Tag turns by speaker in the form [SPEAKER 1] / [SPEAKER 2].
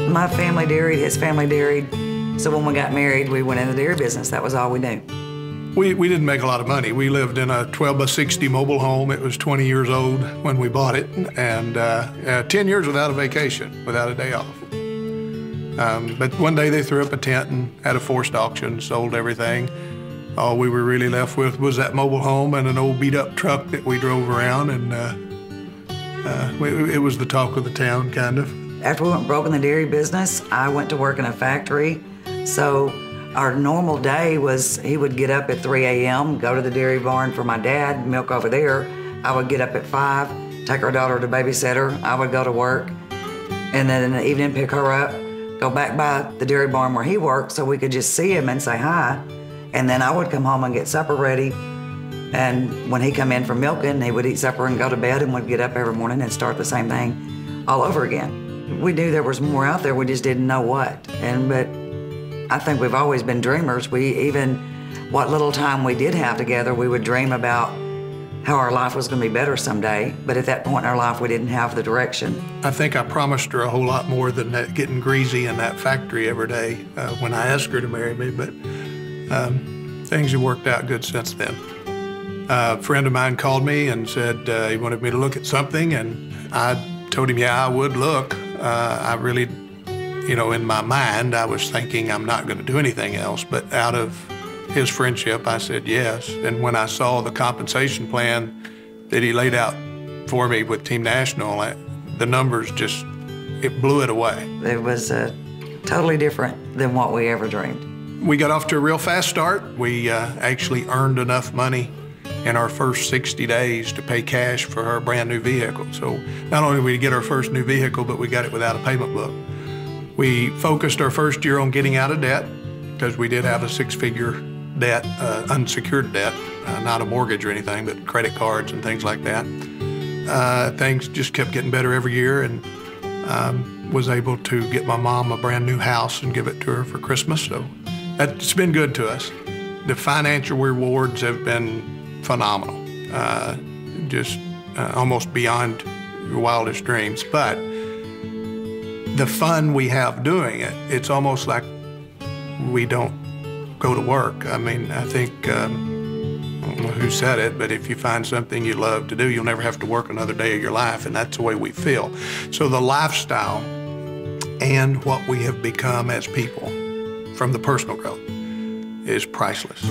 [SPEAKER 1] My family dairied, his family dairied. So when we got married, we went in the dairy business. That was all we knew.
[SPEAKER 2] We didn't make a lot of money. We lived in a 12 by 60 mobile home. It was 20 years old when we bought it, and 10 years without a vacation, without a day off. But one day they threw up a tent and had a forced auction, sold everything. All we were really left with was that mobile home and an old beat-up truck that we drove around, and it was the talk of the town, kind of.
[SPEAKER 1] After we went broke in the dairy business, I went to work in a factory. So our normal day was he would get up at 3 a.m., go to the dairy barn for my dad, milk over there. I would get up at 5, take our daughter to babysitter. I would go to work, and then in the evening pick her up, go back by the dairy barn where he worked so we could just see him and say hi. And then I would come home and get supper ready. And when he come in from milking, he would eat supper and go to bed, and would get up every morning and start the same thing all over again. We knew there was more out there, we just didn't know what. But I think we've always been dreamers. What little time we did have together, we would dream about how our life was going to be better someday. But at that point in our life, we didn't have the direction.
[SPEAKER 2] I think I promised her a whole lot more than that, getting greasy in that factory every day when I asked her to marry me. But things have worked out good since then. A friend of mine called me and said he wanted me to look at something, and I told him, yeah, I would look. I really, in my mind, I was thinking I'm not going to do anything else, but out of his friendship, I said yes. And when I saw the compensation plan that he laid out for me with Team National, the numbers it blew it away.
[SPEAKER 1] It was totally different than what we ever dreamed.
[SPEAKER 2] We got off to a real fast start. We actually earned enough money in our first 60 days to pay cash for our brand new vehicle. So not only did we get our first new vehicle, but we got it without a payment book. We focused our first year on getting out of debt, because we did have a 6-figure debt, unsecured debt, not a mortgage or anything, but credit cards and things like that. Things just kept getting better every year, and was able to get my mom a brand new house and give it to her for Christmas. So it's been good to us. The financial rewards have been phenomenal, almost beyond your wildest dreams. But the fun we have doing it, it's almost like we don't go to work. I mean, I think, I don't know who said it, but if you find something you love to do, you'll never have to work another day of your life, and that's the way we feel. So the lifestyle and what we have become as people from the personal growth is priceless.